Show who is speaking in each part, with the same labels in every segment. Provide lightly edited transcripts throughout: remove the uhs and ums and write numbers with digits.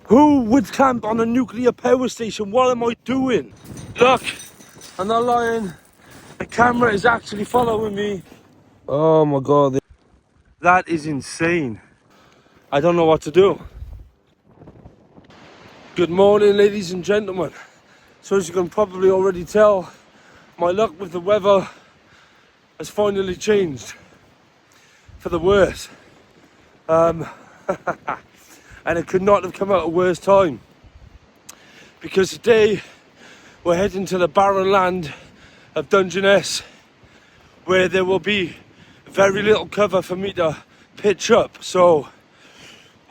Speaker 1: Who would camp on a nuclear power station? What am I doing? Look, I'm not lying. The camera is actually following me. Oh my god, that is insane. I don't know what to do. Good morning, ladies and gentlemen. So as you can probably already tell, my luck with the weather has finally changed for the worse. And it could not have come at a worse time, because today we're heading to the barren land of Dungeness, where there will be very little cover for me to pitch up. So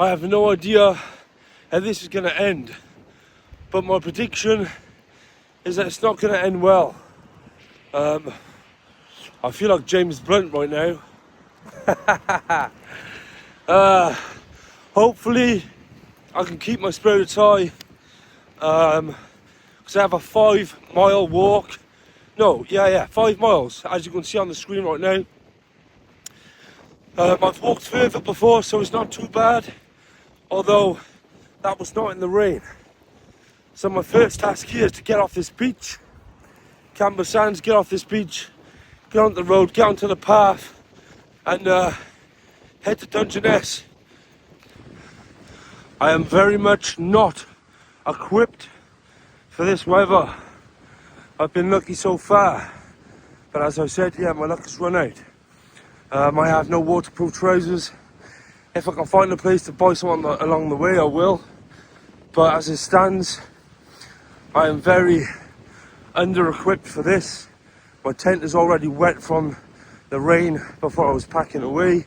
Speaker 1: I have no idea how this is going to end, but my prediction is that it's not going to end well. I feel like James Blunt right now. Hopefully I can keep my spirits high, because I have a 5-mile walk. 5 miles, as you can see on the screen right now. I've walked further before, so it's not too bad, although that was not in the rain. So my first task here is to get off this beach, Camber Sands, get off this beach, get onto the road, get onto the path, and head to Dungeness. I am very much not equipped for this weather. I've been lucky so far, but as I said, yeah, my luck has run out. I have no waterproof trousers. If I can find a place to buy some along the way, I will. But as it stands, I am very under-equipped for this. My tent is already wet from the rain before I was packing away.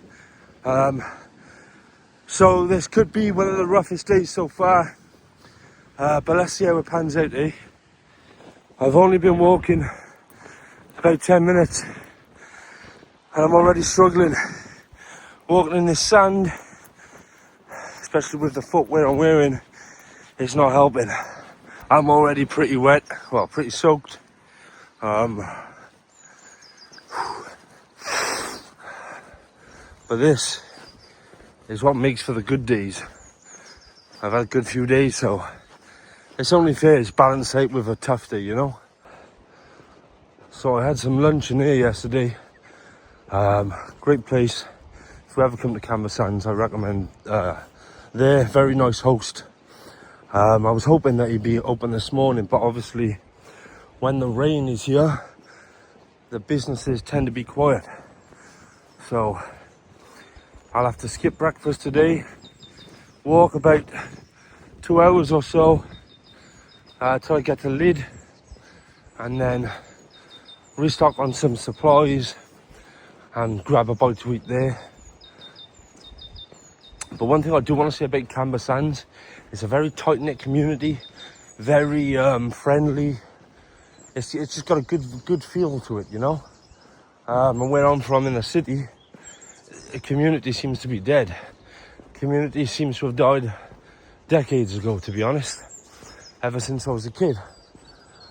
Speaker 1: So this could be one of the roughest days so far. But let's see how it pans out, eh? I've only been walking about 10 minutes and I'm already struggling. Walking in this sand, especially with the footwear I'm wearing, it's not helping. I'm already pretty wet, well, pretty soaked. But this is what makes for the good days. I've had a good few days, so it's only fair it's balanced out with a tough day, you know. So I had some lunch in here yesterday. Great place. If you ever come to Camber Sands, I recommend there. Very nice host. I was hoping that he'd be open this morning, but obviously when the rain is here, the businesses tend to be quiet. So I'll have to skip breakfast today, walk about 2 hours or so till I get to Lydd, and then restock on some supplies and grab a bite to eat there. But one thing I do want to say about Camber Sands, it's a very tight-knit community, very friendly. It's just got a good feel to it, you know. And where I'm from in the city, the community seems to be dead. Community seems to have died decades ago, to be honest, ever since I was a kid.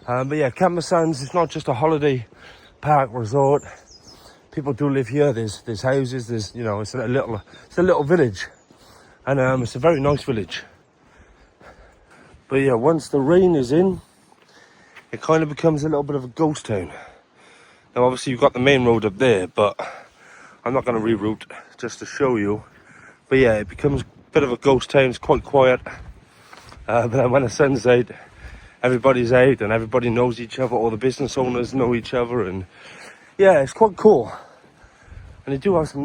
Speaker 1: But yeah, Camber Sands is not just a holiday park resort. People do live here. There's houses. There's, you know, it's a little village, and it's a very nice village. But yeah, once the rain is in, it kind of becomes a little bit of a ghost town. Now, obviously, you've got the main road up there, but I'm not going to reroute just to show you. But yeah, it becomes a bit of a ghost town. It's quite quiet. But then when the sun's out, everybody's out and everybody knows each other. All the business owners know each other, and yeah, it's quite cool. And they do have some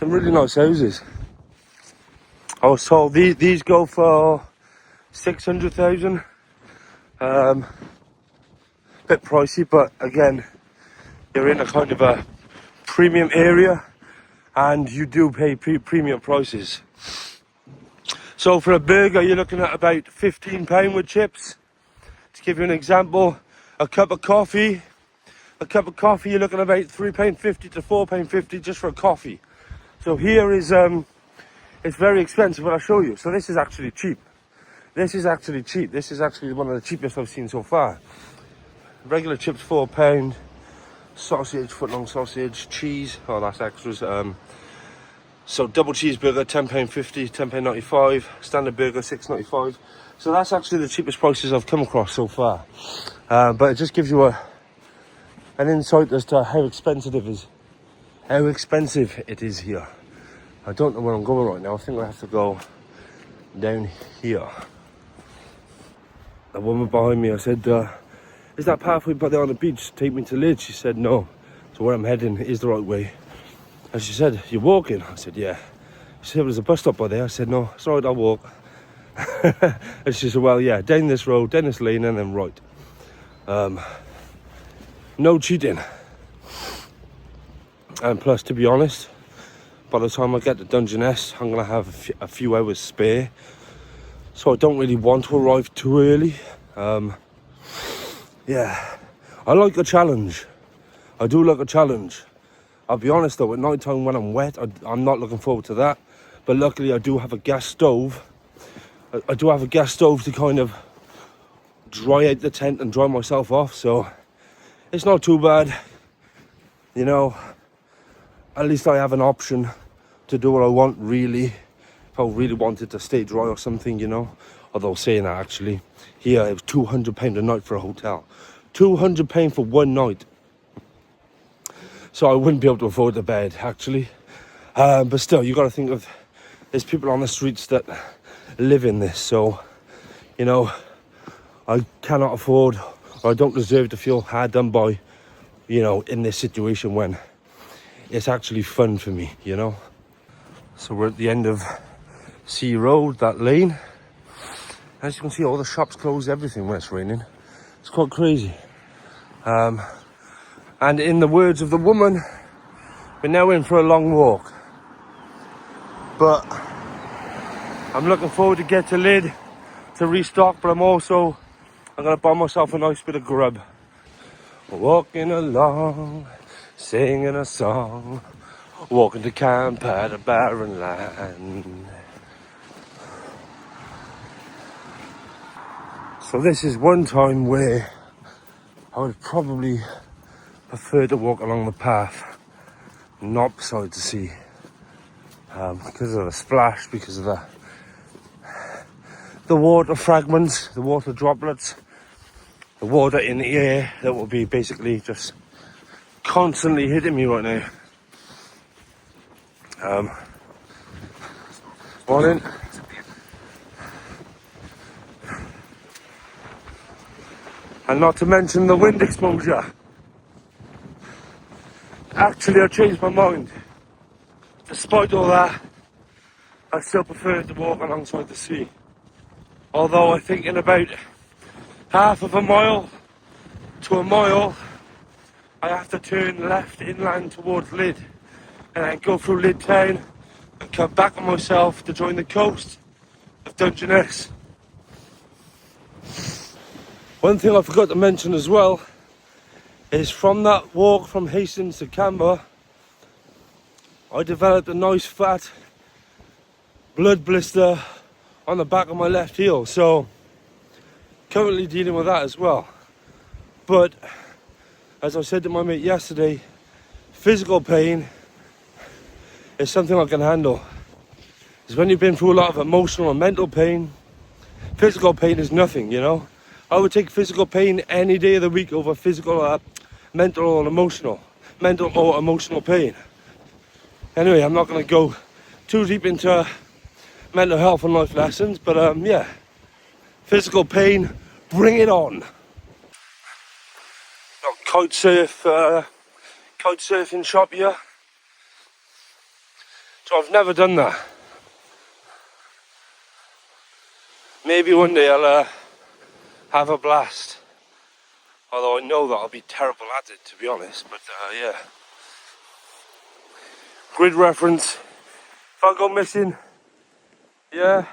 Speaker 1: really nice houses. I was told these go for 600,000. Bit pricey, but again, you're in a kind of a premium area, and you do pay premium prices. So for a burger, you're looking at about £15 with chips. To give you an example, a cup of coffee, you're looking at about £3.50 to £4.50 just for a coffee. So here is, it's very expensive, but I'll show you. So this is actually cheap. This is actually cheap. This is actually one of the cheapest I've seen so far. Regular chips, £4. Sausage, foot-long sausage, cheese. Oh, that's extras. So double cheeseburger, £10.50, £10.95, standard burger, £6.95. So that's actually the cheapest prices I've come across so far. But it just gives you an insight as to how expensive it is here. I don't know where I'm going right now. I think I have to go down here. The woman behind me, I said, is that pathway by there on the beach take me to Lydd? She said no. So where I'm heading is the right way. And she said, you're walking? I said, yeah. She said, there's a bus stop by there. I said, no, it's all right, I'll walk. And she said, well, yeah, down this road, down this lane, and then right. No cheating. And plus, to be honest, by the time I get to Dungeness, I'm going to have a few hours spare. So I don't really want to arrive too early. Yeah, I like a challenge. I do like a challenge. I'll be honest though, at night time when I'm wet, I'm not looking forward to that. But luckily I do have a gas stove. I do have a gas stove to kind of dry out the tent and dry myself off. So it's not too bad. You know, at least I have an option to do what I want really. If I really wanted to stay dry or something, you know. Although saying that actually, here it was £200 a night for a hotel. £200 for one night. So I wouldn't be able to afford the bed, actually. But still, you got to think of, there's people on the streets that live in this. So, you know, I cannot afford, or I don't deserve to feel hard done by, you know, in this situation when it's actually fun for me, you know. So we're at the end of Sea Road, that lane. As you can see, all the shops close, everything when it's raining. It's quite crazy. And in the words of the woman, we're now in for a long walk. But I'm looking forward to get to Lydd to restock, but I'm going to buy myself a nice bit of grub. Walking along, singing a song, walking to camp at a barren land. So this is one time where I would probably prefer to walk along the path, not beside the sea, because of the splash, because of the water fragments, the water droplets, the water in the air that will be basically just constantly hitting me right now. Morning. And not to mention the wind exposure. Actually, I changed my mind. Despite all that, I still prefer to walk alongside the sea. Although I think in about half of a mile to a mile, I have to turn left inland towards Lydd and then go through Lydd town and come back on myself to join the coast of Dungeness. One thing I forgot to mention as well is from that walk from Hastings to Camber, I developed a nice fat blood blister on the back of my left heel, so currently dealing with that as well. But as I said to my mate yesterday, physical pain is something I can handle. Because when you've been through a lot of emotional and mental pain, physical pain is nothing, you know. I would take physical pain any day of the week over physical, mental or emotional pain. Anyway, I'm not going to go too deep into mental health and life lessons, but yeah, physical pain, bring it on. Got kite surfing shop here. So I've never done that. Maybe one day I'll have a blast. Although I know that I'll be terrible at it, to be honest. But yeah. Grid reference. If I go missing, yeah.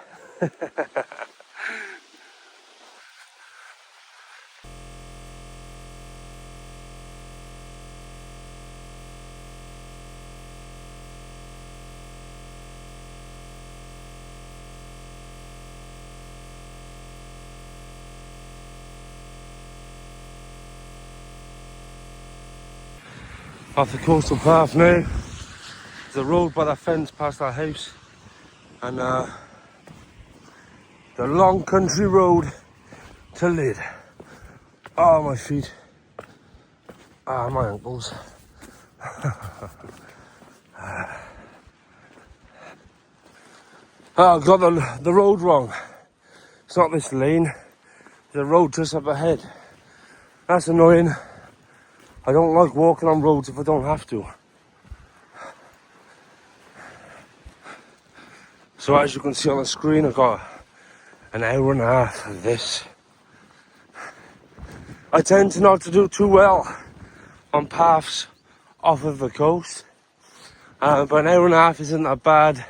Speaker 1: Off the coastal path now. There's a road by that fence past our house, and the long country road to Lydd. Oh, my feet. Ah, my ankles. Oh, I got the road wrong. It's not this lane. There's a road just up ahead. That's annoying. I don't like walking on roads if I don't have to. So as you can see on the screen, I've got an hour and a half of this. I tend to not to do too well on paths off of the coast. But an hour and a half isn't that bad,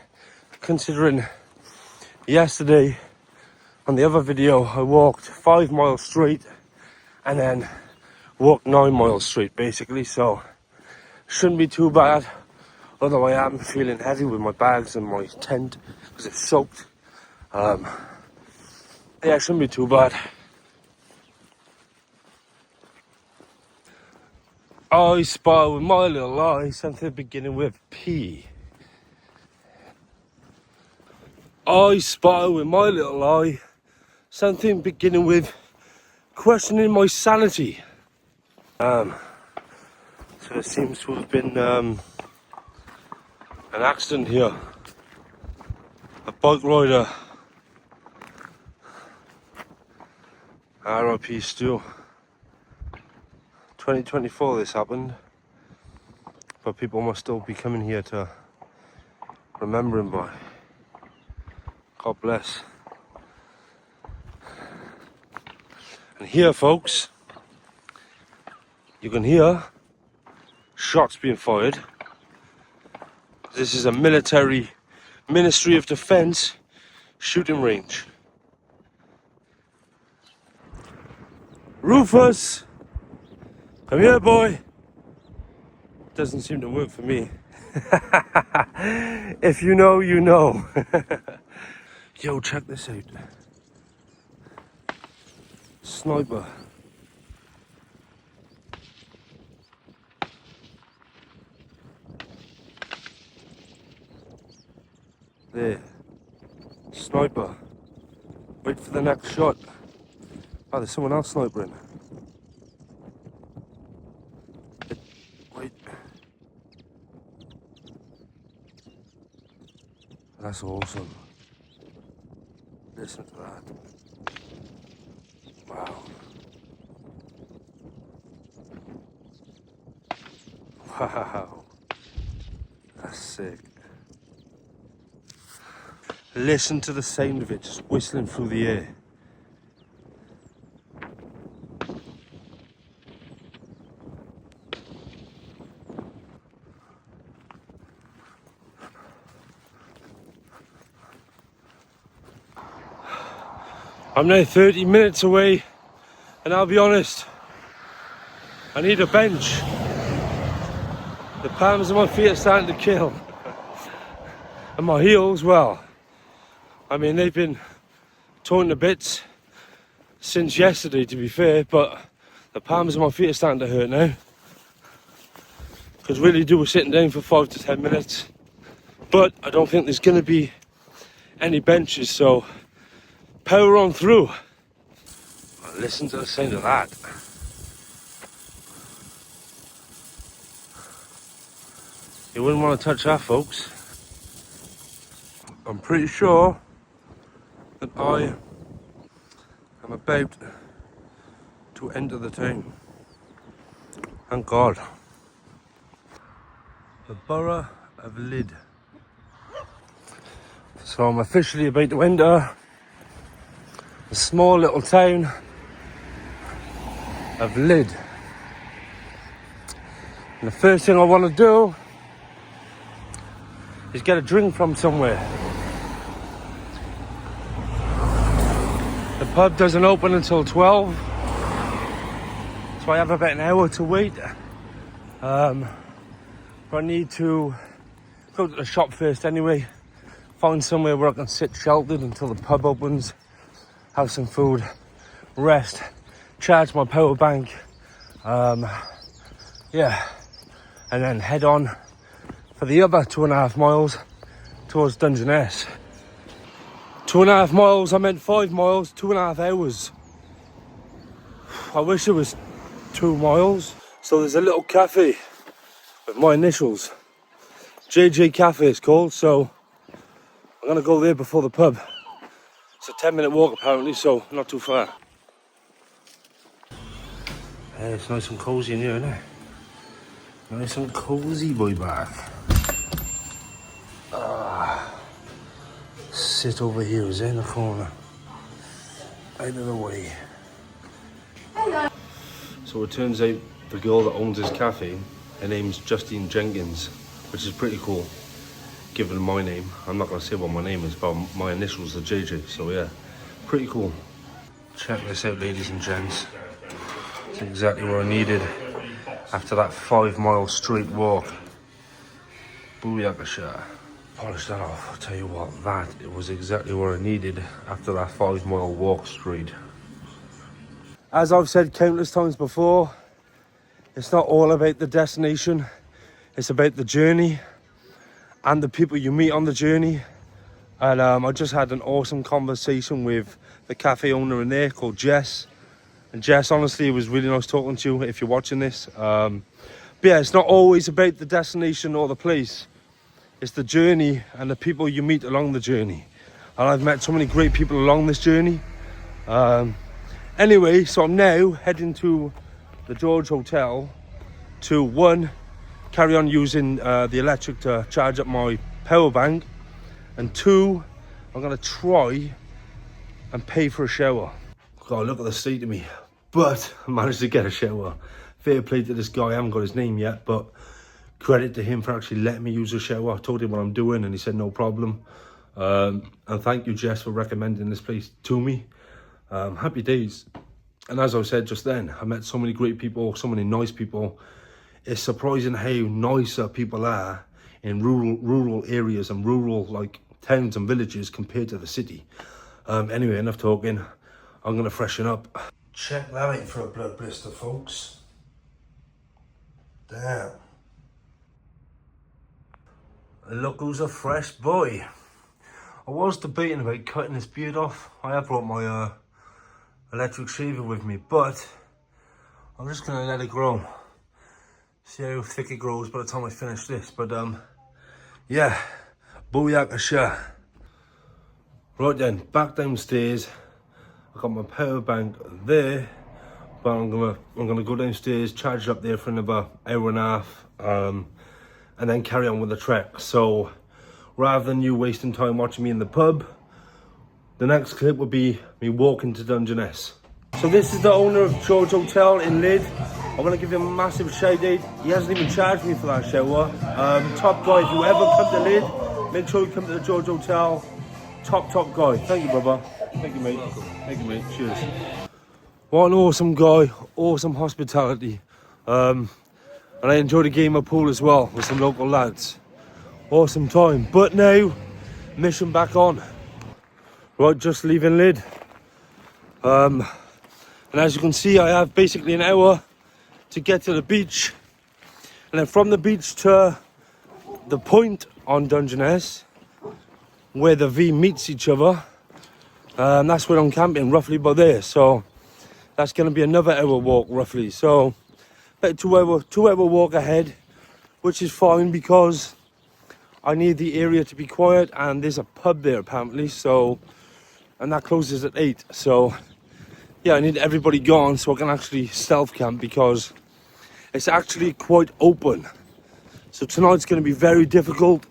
Speaker 1: considering yesterday on the other video I walked 5 miles straight and then walked 9 miles straight basically, so shouldn't be too bad, although I am feeling heavy with my bags and my tent because it's soaked. Yeah, it shouldn't be too bad. I spy with my little eye something beginning with P. I spy with my little eye something beginning with questioning my sanity. So there seems to have been an accident here. A bike rider. RIP Stu. 2024 this happened, but people must still be coming here to remember him by. God bless. And here, folks, you can hear shots being fired. This is a military Ministry of Defence shooting range. Rufus! Come here, boy. Doesn't seem to work for me. If you know, you know. Yo, check this out. Sniper. There. Sniper. Wait for the next shot. Oh, there's someone else snipering. Wait. That's awesome. Listen to that. Wow. Wow. That's sick. Listen to the sound of it just whistling through the air. I'm now 30 minutes away, and I'll be honest, I need a bench. The palms of my feet are starting to kill. And my heels, well, I mean, they've been torn to bits since yesterday, to be fair, but the palms of my feet are starting to hurt now. Because really do we're sitting down for 5 to 10 minutes. But I don't think there's going to be any benches, so power on through. Well, listen to the sound of that. You wouldn't want to touch that, folks. I'm pretty sure that I am about to enter the town. Thank God. The borough of Lydd. So I'm officially about to enter the small little town of Lydd. And the first thing I want to do is get a drink from somewhere. The pub doesn't open until 12, so I have about an hour to wait. But I need to go to the shop first anyway, find somewhere where I can sit sheltered until the pub opens, have some food, rest, charge my power bank, yeah, and then head on for the other 2.5 miles towards Dungeness. 2.5 miles, I meant 5 miles, 2.5 hours. I wish it was 2 miles. So there's a little cafe with my initials. JJ Cafe it's called, so I'm gonna go there before the pub. It's a 10-minute walk apparently, so not too far. Hey, it's nice and cozy in here, isn't it? Nice and cozy, boy, back. Sit over here, is in the corner. Out of the way. Hello. So it turns out the girl that owns this cafe, her name's Justine Jenkins, which is pretty cool, given my name. I'm not going to say what my name is, but my initials are JJ, so yeah, pretty cool. Check this out, ladies and gents. It's exactly what I needed after that 5-mile straight walk. Booyakasha. Polish that off, I'll tell you what, it was exactly what I needed after that 5-mile walk straight. As I've said countless times before, it's not all about the destination, it's about the journey and the people you meet on the journey. And I just had an awesome conversation with the cafe owner in there called Jess. And Jess, honestly, it was really nice talking to you if you're watching this. But yeah, it's not always about the destination or the place. It's the journey and the people you meet along the journey. And I've met so many great people along this journey. Anyway, so I'm now heading to the George Hotel to, one, carry on using the electric to charge up my power bank, and 2, I'm going to try and pay for a shower. God, look at the state of me. But I managed to get a shower. Fair play to this guy, I haven't got his name yet, but credit to him for actually letting me use a shower. I told him what I'm doing and he said no problem. And thank you, Jess, for recommending this place to me. Happy days. And as I said just then, I met so many great people, so many nice people. It's surprising how nicer people are in rural areas and rural like towns and villages compared to the city. Anyway, enough talking. I'm gonna freshen up. Check that out for a blood blister, folks. Damn. Look who's a fresh boy. I was debating about cutting this beard off. I have brought my electric shaver with me, but I'm just gonna let it grow. See how thick it grows by the time I finish this. But yeah, booyakasha. Right then, back downstairs. I got my power bank there, but I'm gonna go downstairs, charge it up there for another hour and a half, and then carry on with the trek. So rather than you wasting time watching me in the pub, the next clip will be me walking to Dungeness. So this is the owner of George Hotel in Lydd. I want to give him a massive shout out. He hasn't even charged me for that shower. Top guy, if you ever come to Lydd, make sure you come to the George Hotel. Top guy. Thank you, brother. Thank you, mate. Thank you, mate. Cheers. What an awesome guy. Awesome hospitality. And I enjoyed a game of pool as well with some local lads. Awesome time. But now, mission back on. Right, just leaving Lydd. And as you can see, I have basically an hour to get to the beach. And then from the beach to the point on Dungeness, where the V meets each other, that's where I'm camping, roughly about there. So that's going to be another hour walk, roughly. So about 2 hour walk ahead, which is fine because I need the area to be quiet, and there's a pub there apparently. So, and that closes at 8. So yeah, I need everybody gone so I can actually stealth camp because it's actually quite open. So tonight's going to be very difficult.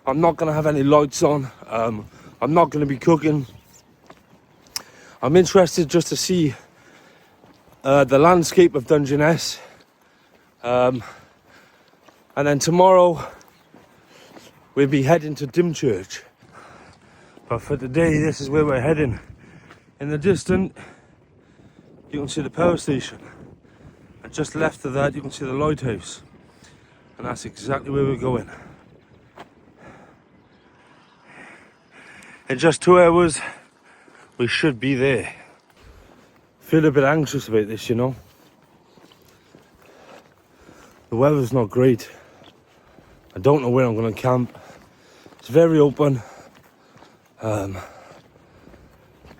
Speaker 1: I'm not going to have any lights on. I'm not going to be cooking. I'm interested just to see the landscape of Dungeness. And then tomorrow we'll be heading to Dymchurch. But for today, this is where we're heading. In the distance, you can see the power station. And just left of that, you can see the lighthouse. And that's exactly where we're going. In just 2 hours, we should be there. Feel a bit anxious about this, you know. The weather's not great. I don't know where I'm going to camp. It's very open.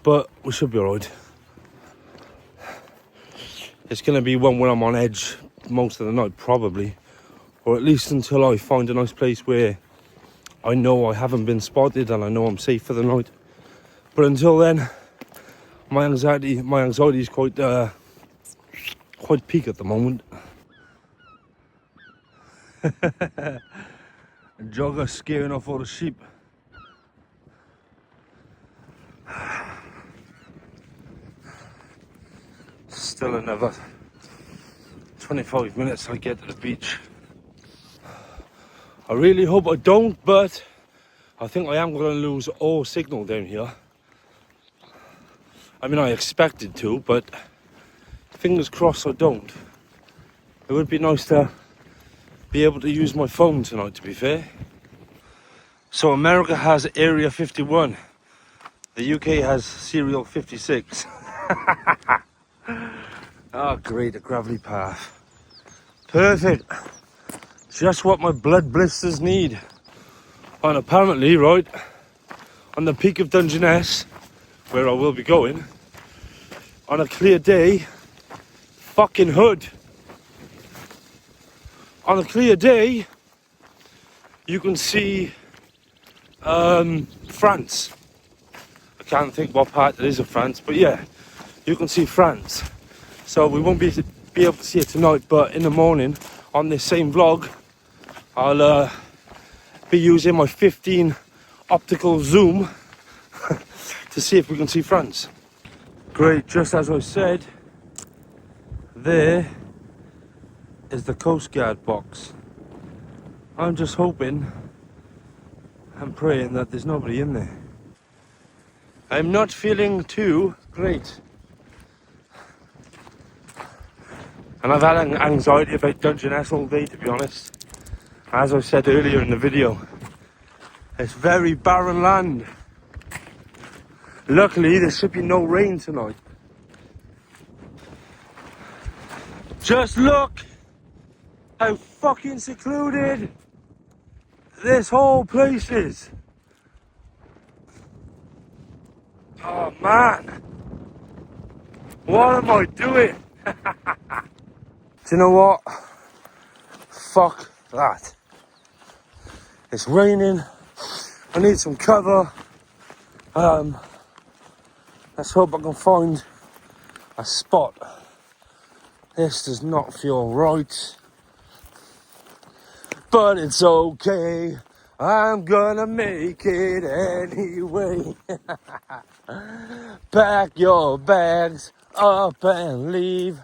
Speaker 1: But we should be alright. It's going to be one where I'm on edge most of the night, probably. Or at least until I find a nice place where I know I haven't been spotted and I know I'm safe for the night. But until then, my anxiety is quite peak at the moment. Jogger scaring off all the sheep. Still another 25 minutes I get to the beach. I really hope I don't, but I think I am going to lose all signal down here. I mean, I expected to, but fingers crossed I don't. It would be nice to be able to use my phone tonight, to be fair. So America has Area 51. The UK has Serial 56. Oh, great, a gravelly path. Perfect. Just what my blood blisters need. And apparently, right, on the peak of Dungeness, where I will be going, on a clear day, fucking hood. On a clear day, you can see France. I can't think what part it is of France, but yeah, you can see France. So we won't be able to see it tonight, but in the morning, on this same vlog, I'll be using my 15 optical zoom to see if we can see France. Great, just as I said, there is the coastguard box. I'm just hoping and praying that there's nobody in there. I'm not feeling too great. And I've had anxiety about Dungeness all day, to be honest. As I said earlier in the video, it's very barren land. Luckily, there should be no rain tonight. Just look how fucking secluded this whole place is. Oh man, what am I doing? Do you know what? Fuck that. It's raining. I need some cover. Let's hope I can find a spot. This does not feel right. But it's okay. I'm gonna make it anyway. Pack your bags up and leave.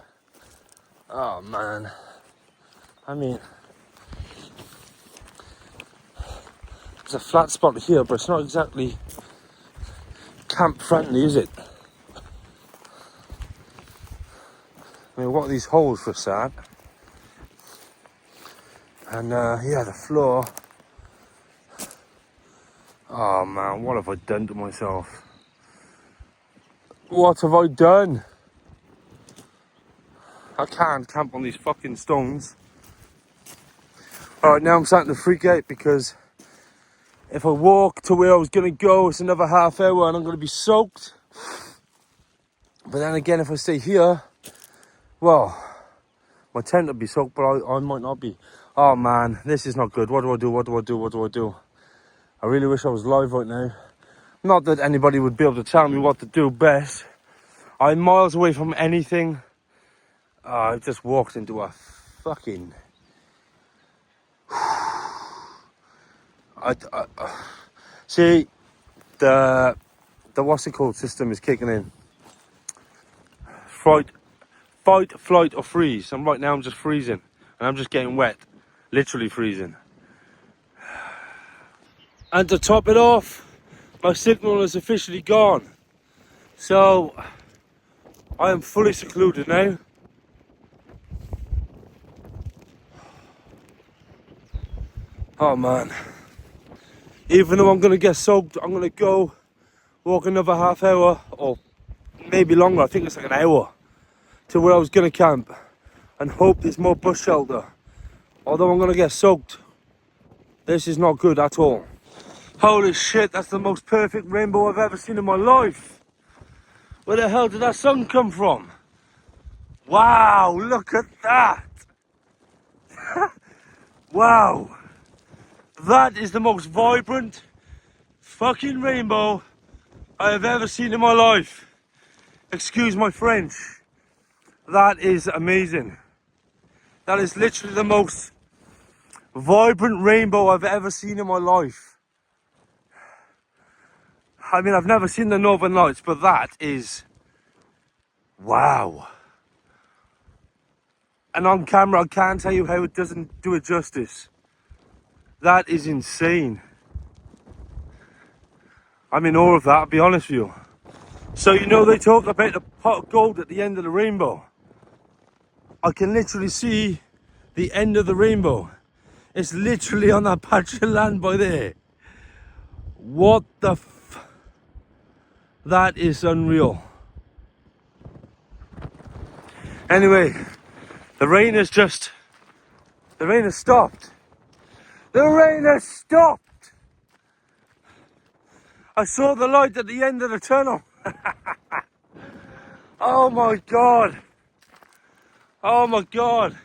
Speaker 1: Oh man, I mean, there's a flat spot here, but it's not exactly camp friendly, is it? I mean, what are these holes for a start? And yeah, the floor. Oh man, what have I done to myself? What have I done? I can't camp on these fucking stones. Alright, now I'm starting to freak out because if I walk to where I was going to go, it's another half hour and I'm going to be soaked. But then again, if I stay here, well, my tent will be soaked, but I might not be. Oh man, this is not good. What do I do? What do I do? What do I do? I really wish I was live right now. Not that anybody would be able to tell me what to do best. I'm miles away from anything. I just walked into a fucking... See, the what's it called system is kicking in. Fight, flight or freeze. And right now I'm just freezing. And I'm just getting wet. Literally freezing. And to top it off, my signal is officially gone. So, I am fully secluded now. Oh man. Even though I'm going to get soaked, I'm going to go walk another half hour, or maybe longer, I think it's like an hour, to where I was going to camp. And hope there's more bush shelter. Although I'm going to get soaked. This is not good at all. Holy shit, that's the most perfect rainbow I've ever seen in my life. Where the hell did that sun come from? Wow, look at that. Wow. That is the most vibrant fucking rainbow I have ever seen in my life. Excuse my French. That is amazing. That is literally the most vibrant rainbow I've ever seen in my life. I mean, I've never seen the Northern Lights, but that is... wow. And on camera, I can't tell you how it doesn't do it justice. That is insane. I'm in awe of that, I'll be honest with you. So, you know, they talk about the pot of gold at the end of the rainbow. I can literally see the end of the rainbow. It's literally on that patch of land by there. What the f... That is unreal. Anyway, the rain has stopped. The rain has stopped! I saw the light at the end of the tunnel. Oh my God. Oh my God.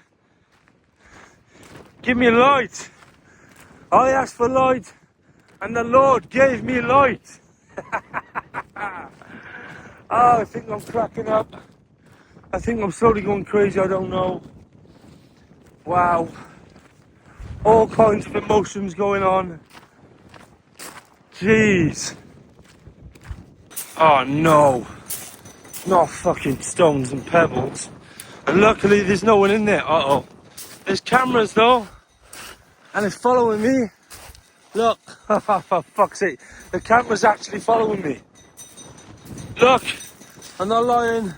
Speaker 1: Give me light. I asked for light and the Lord gave me light. Oh, I think I'm cracking up. I think I'm slowly going crazy, I don't know. Wow. All kinds of emotions going on. Jeez. Oh no. Not fucking stones and pebbles. And luckily there's no one in there. Uh-oh. There's cameras though. And it's following me. Look. For fuck's sake. The camera's actually following me. Look. I'm not lying.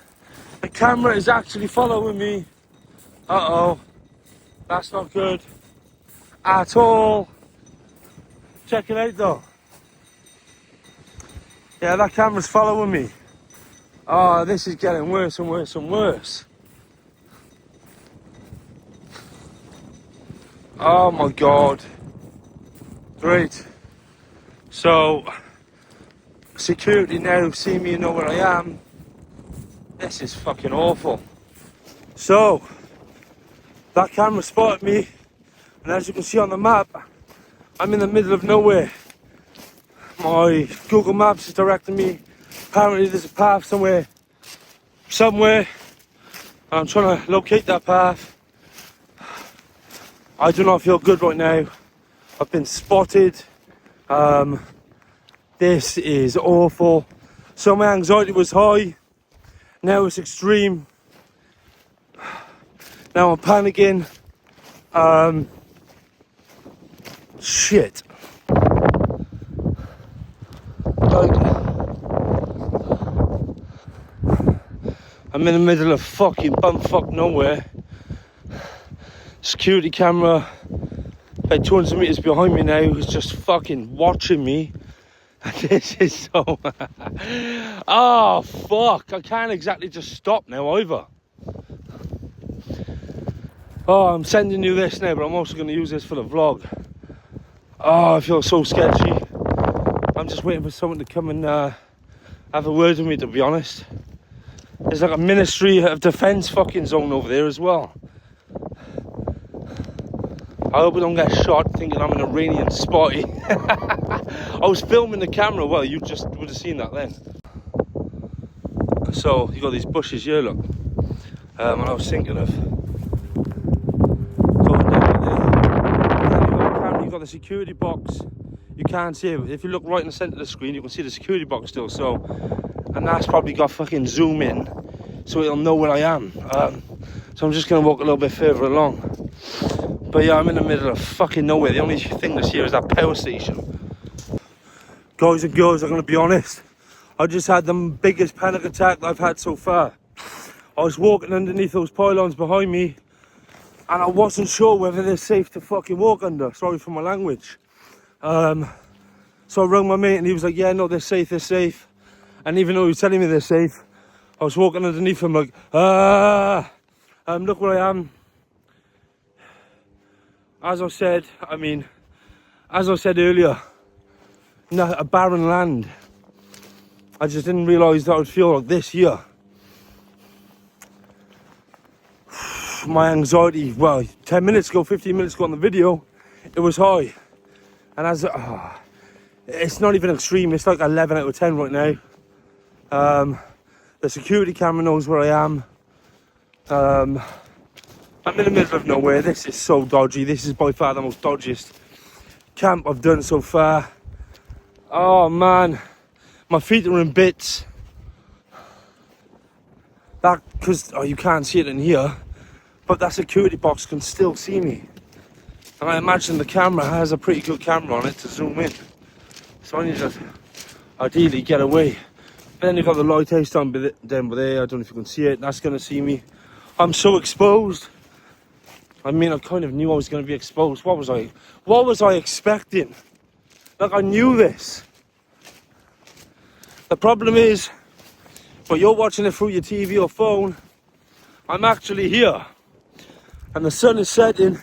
Speaker 1: The camera is actually following me. Uh-oh. That's not good. At all. Check it out though. Yeah, that camera's following me. Oh, this is getting worse and worse and worse. Oh my God. Great. So, security now see me and know where I am. This is fucking awful. So, that camera spotted me, and as you can see on the map, I'm in the middle of nowhere. My Google Maps is directing me. Apparently there's a path somewhere. I'm trying to locate that path. I do not feel good right now. I've been spotted. This is awful. So my anxiety was high. Now it's extreme. Now I'm panicking. Shit. I'm in the middle of fucking bumfuck nowhere. Security camera about 200 meters behind me now is just fucking watching me. And this is so... Oh, fuck. I can't exactly just stop now either. Oh, I'm sending you this now, but I'm also going to use this for the vlog. Oh, I feel so sketchy. I'm just waiting for someone to come and have a word with me, to be honest. There's like a Ministry of Defence fucking zone over there as well. I hope I don't get shot thinking I'm an Iranian spy. I was filming the camera, well, you just would have seen that then. So, you got these bushes here, look. And I was thinking of going down there. You've got the security box. You can't see it. If you look right in the centre of the screen, you can see the security box still. So, and that's probably got fucking zoom in, so it'll know where I am. So I'm just going to walk a little bit further along. But yeah, I'm in the middle of fucking nowhere. The only thing that's here is that power station. Guys and girls, I'm going to be honest. I just had the biggest panic attack I've had so far. I was walking underneath those pylons behind me, and I wasn't sure whether they're safe to fucking walk under. Sorry for my language. So I rang my mate and he was like, yeah, no, they're safe, they're safe. And even though he was telling me they're safe, I was walking underneath him like, look where I am. As I said, I mean, as I said earlier, a barren land. I just didn't realise that I would feel like this here. My anxiety, well, 10 minutes ago, 15 minutes ago on the video, it was high. And as it's not even extreme, it's like 11 out of 10 right now. The security camera knows where I am. I'm in the middle of nowhere. This is so dodgy. This is by far the most dodgiest camp I've done so far. Oh man, my feet are in bits. That, because you can't see it in here, but that security box can still see me. And I imagine the camera has a pretty good camera on it to zoom in. So I need to ideally get away. But then you've got the lighthouse down there. I don't know if you can see it. That's going to see me. I'm so exposed. I mean, I kind of knew I was going to be exposed. What was I expecting? Like, I knew this. The problem is, but you're watching it through your TV or phone, I'm actually here. And the sun is setting.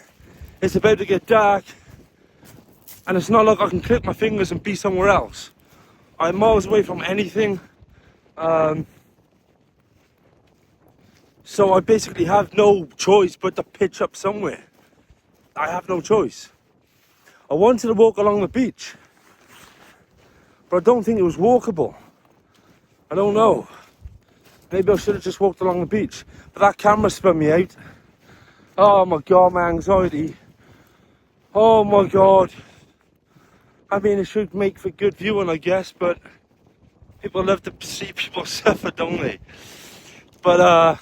Speaker 1: It's about to get dark. And it's not like I can click my fingers and be somewhere else. I'm miles away from anything. So I basically have no choice but to pitch up somewhere. I have no choice. I wanted to walk along the beach, but I don't think it was walkable. I don't know. Maybe I should have just walked along the beach. But that camera spun me out. Oh my God, my anxiety. Oh my God. I mean, it should make for good viewing, I guess, but people love to see people suffer, don't they? But,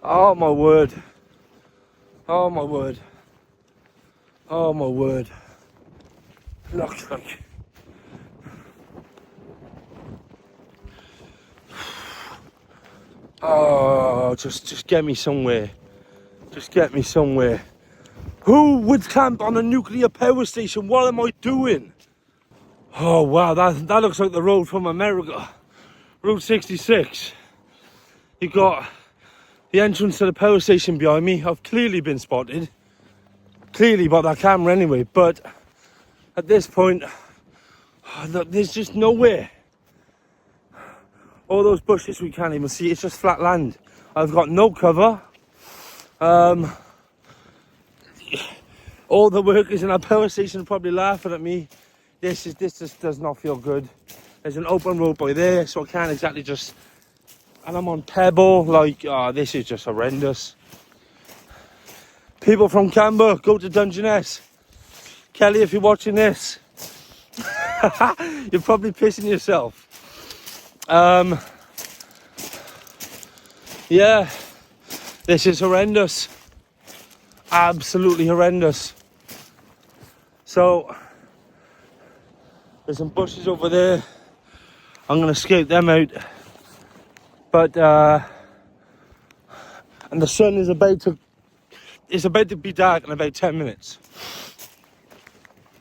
Speaker 1: oh my word. Oh my word. Oh my word. Look, like. Oh, just get me somewhere. Just get me somewhere. Who would camp on a nuclear power station? What am I doing? Oh wow, that looks like the road from America. Route 66. You got the entrance to the power station behind me. I've clearly been spotted. Clearly by that camera anyway, but at this point, there's just nowhere. All those bushes we can't even see, it's just flat land. I've got no cover. All the workers in our power station are probably laughing at me. This just does not feel good. There's an open road by there, so I can't exactly just... And I'm on pebble, like, oh, this is just horrendous. People from Camber, go to Dungeness. Kelly, if you're watching this, you're probably pissing yourself. Yeah, this is horrendous. Absolutely horrendous. So, there's some bushes over there. I'm going to scout them out. But, and the sun is about to be dark in about 10 minutes.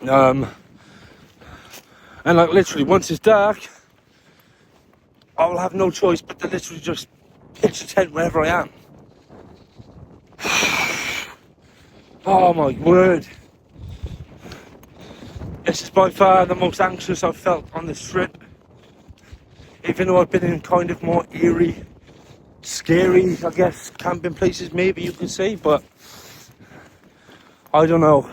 Speaker 1: And like literally, once it's dark, I'll have no choice but to literally just pitch a tent wherever I am. Oh my word. This is by far the most anxious I've felt on this trip. Even though I've been in kind of more eerie, scary, I guess, camping places maybe you could say, but I don't know.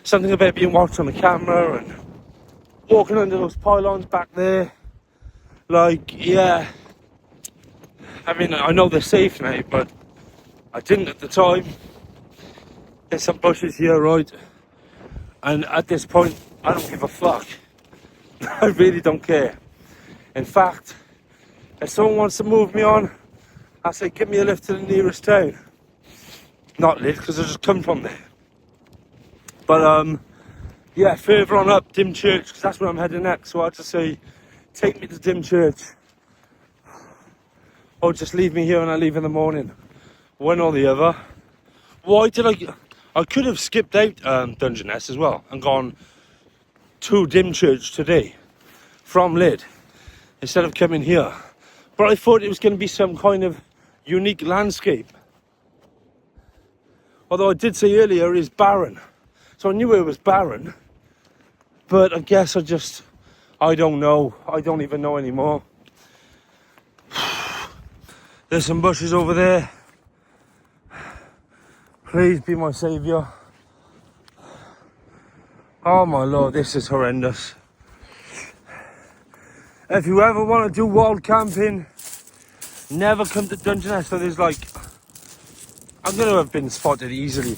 Speaker 1: Something about being watched on the camera and walking under those pylons back there. Like, yeah. I mean, I know they're safe now, but I didn't at the time. There's some bushes here, right? And at this point, I don't give a fuck. I really don't care. In fact, if someone wants to move me on, I say, give me a lift to the nearest town. Not Lydd, because I just come from there. But, yeah, further on up, Dymchurch, because that's where I'm heading next. So I'd just say, take me to Dymchurch. Or just leave me here and I leave in the morning. One or the other. Why did I could have skipped out Dungeness as well and gone to Dymchurch today from Lydd instead of coming here. But I thought it was going to be some kind of unique landscape. Although I did say earlier it's barren. So I knew it was barren. But I guess I don't know. I don't even know anymore. There's some bushes over there. Please be my saviour. Oh my lord, this is horrendous. If you ever want to do wild camping, never come to Dungeness. So there's like, I'm going to have been spotted easily.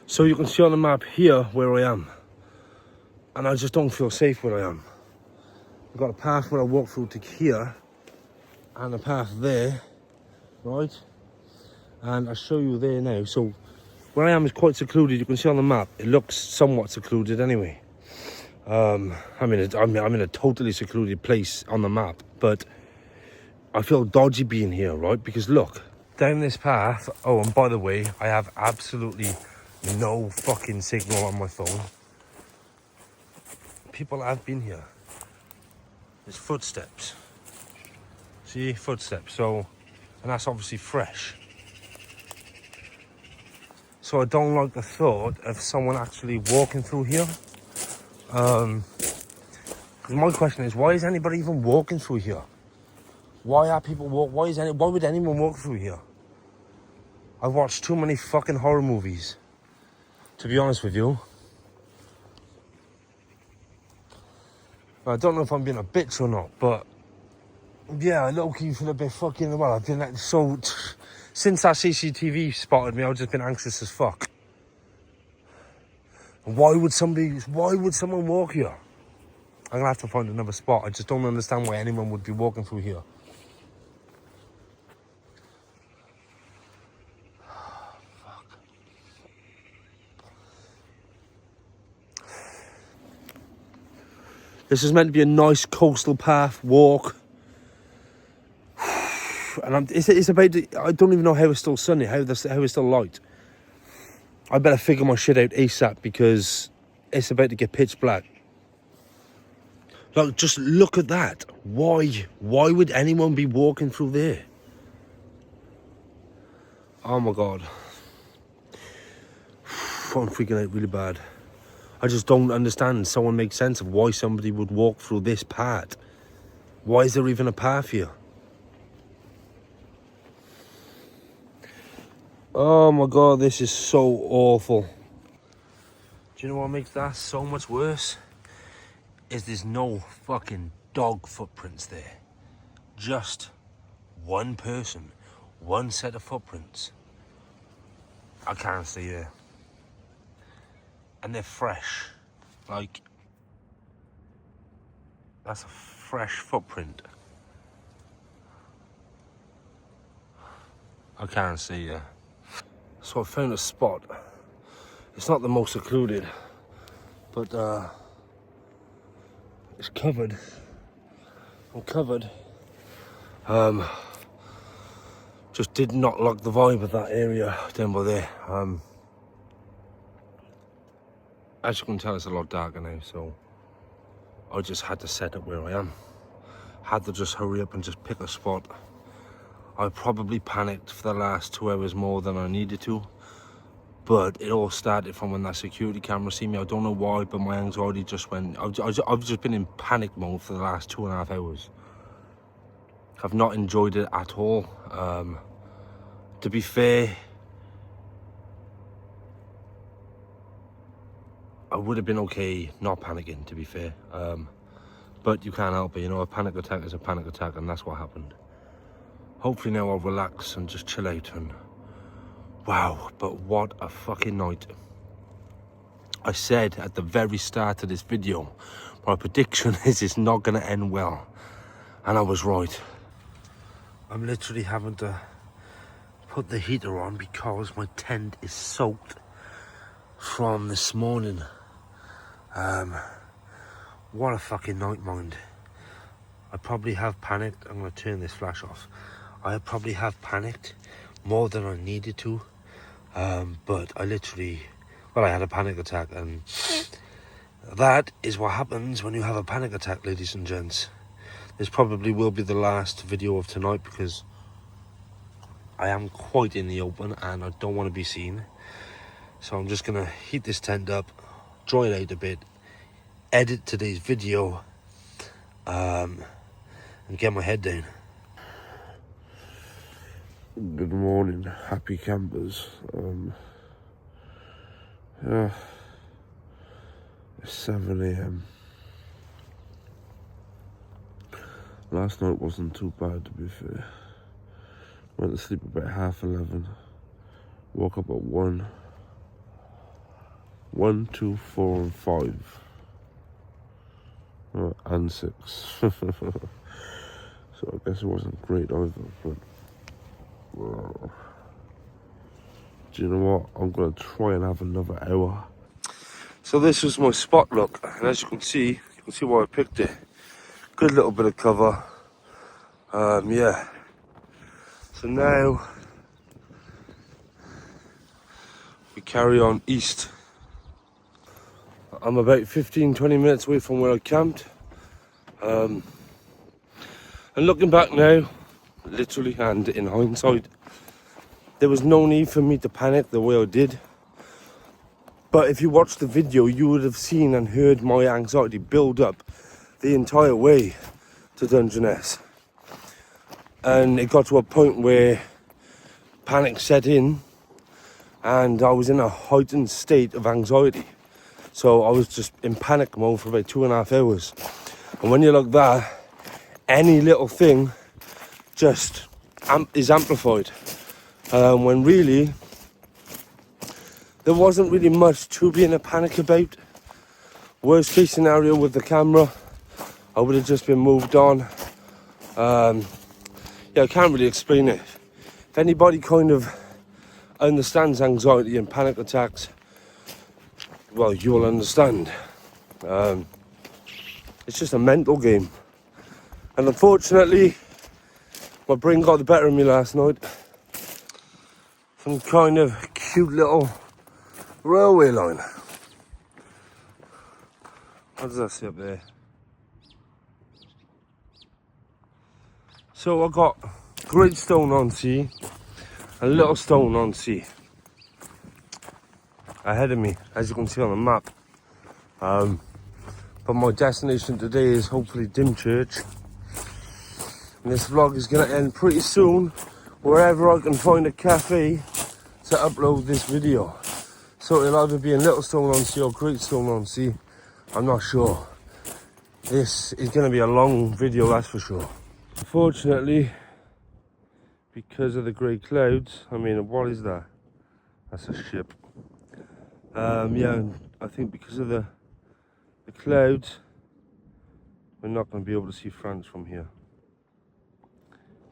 Speaker 1: So you can see on the map here where I am. And I just don't feel safe where I am. I've got a path where I walk through to here. And a path there. Right? And I'll show you there now. So where I am is quite secluded. You can see on the map, it looks somewhat secluded anyway. I'm in a totally secluded place on the map, but I feel dodgy being here, right? Because look, down this path, oh, and by the way, I have absolutely no fucking signal on my phone. People have been here. There's footsteps. See, footsteps, so, and that's obviously fresh. So I don't like the thought of someone actually walking through here. My question is, why is anybody even walking through here? Why are people why would anyone walk through here? I've watched too many fucking horror movies, to be honest with you. I don't know if I'm being a bitch or not, but yeah, I low-key feel a bit fucking, well, I've been like, so, since that CCTV spotted me, I've just been anxious as fuck. Why would someone walk here? I'm gonna have to find another spot. I just don't understand why anyone would be walking through here. Fuck. This is meant to be a nice coastal path, walk. And it's about, I don't even know how it's still sunny, how it's still light. I better figure my shit out ASAP because it's about to get pitch black. Like, just look at that. Why would anyone be walking through there? Oh my God. I'm freaking out really bad. I just don't understand. Someone make sense of why somebody would walk through this path. Why is there even a path here? Oh my God, this is so awful. Do you know what makes that so much worse? Is there's no fucking dog footprints there. Just one person, one set of footprints. I can't stay there. And they're fresh. Like, that's a fresh footprint. I can't see there. So I found a spot. It's not the most secluded, but it's covered. I'm covered. Just did not like the vibe of that area down by there. As you can tell, it's a lot darker now, so I just had to set up where I am. Had to just hurry up and just pick a spot. I probably panicked for the last 2 hours more than I needed to. But it all started from when that security camera seen me. I don't know why, but my anxiety just went. I've just been in panic mode for the last 2.5 hours. I've not enjoyed it at all. To be fair, I would have been okay not panicking, to be fair. But you can't help it, you know, a panic attack is a panic attack, and that's what happened. Hopefully now I'll relax and just chill out and... Wow, but what a fucking night. I said at the very start of this video, my prediction is it's not going to end well. And I was right. I'm literally having to put the heater on because my tent is soaked from this morning. What a fucking night, mind. I probably have panicked. I'm going to turn this flash off. I probably have panicked more than I needed to. But I literally, well, I had a panic attack, and that is what happens when you have a panic attack, ladies and gents. This probably will be the last video of tonight because I am quite in the open and I don't want to be seen. So I'm just gonna heat this tent up, dry it out a bit, edit today's video, and get my head down. Good morning, happy campers. Yeah, it's 7 a.m. Last night wasn't too bad, to be fair. Went to sleep about 11:30. Woke up at 1, 2, 4, and 5. And 6. So I guess it wasn't great either, but do you know what? I'm gonna try and have another hour. So this was my spot look, and as you can see why I picked it. Good little bit of cover. Yeah. So now we carry on east. I'm about 15-20 minutes away from where I camped. And looking back now, literally and in hindsight, there was no need for me to panic the way I did. But if you watched the video, you would have seen and heard my anxiety build up the entire way to Dungeness. And it got to a point where panic set in and I was in a heightened state of anxiety. So I was just in panic mode for about 2.5 hours. And when you're like that, any little thing just is amplified. When really, there wasn't really much to be in a panic about. Worst case scenario with the camera, I would have just been moved on. Yeah, I can't really explain it. If anybody kind of understands anxiety and panic attacks, well, you'll understand. It's just a mental game. And unfortunately, my brain got the better of me last night. Some kind of cute little railway line. What does that say up there? So I got Great Stone-on-Sea and Little Stone-on-Sea ahead of me, as you can see on the map. But my destination today is hopefully Dymchurch. And this vlog is going to end pretty soon, wherever I can find a cafe to upload this video. So it'll either be in Little Stone-on-Sea or Great Stone-on-Sea. I'm not sure. This is going to be a long video, that's for sure. Unfortunately, because of the grey clouds, I mean, what is that? That's a ship. Yeah, I think because of the clouds, we're not going to be able to see France from here.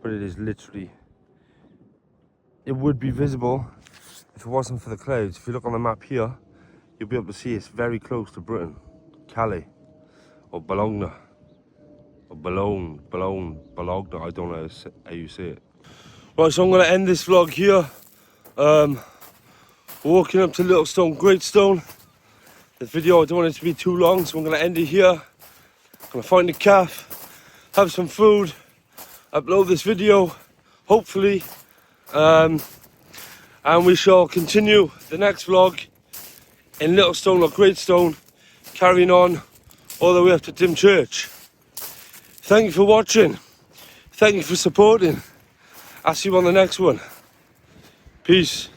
Speaker 1: But it is literally, it would be visible if it wasn't for the clouds. If you look on the map here, you'll be able to see it's very close to Britain. Calais, or Bologna, or Bologna, I don't know how you say it. Right, so I'm going to end this vlog here. Walking up to Little Stone, Great Stone. This video, I don't want it to be too long, so I'm going to end it here. I'm going to find a cafe, have some food, upload this video, hopefully. And we shall continue the next vlog in Little Stone or Great Stone, carrying on all the way up to Dymchurch. Thank you for watching. Thank you for supporting. I'll see you on the next one. Peace.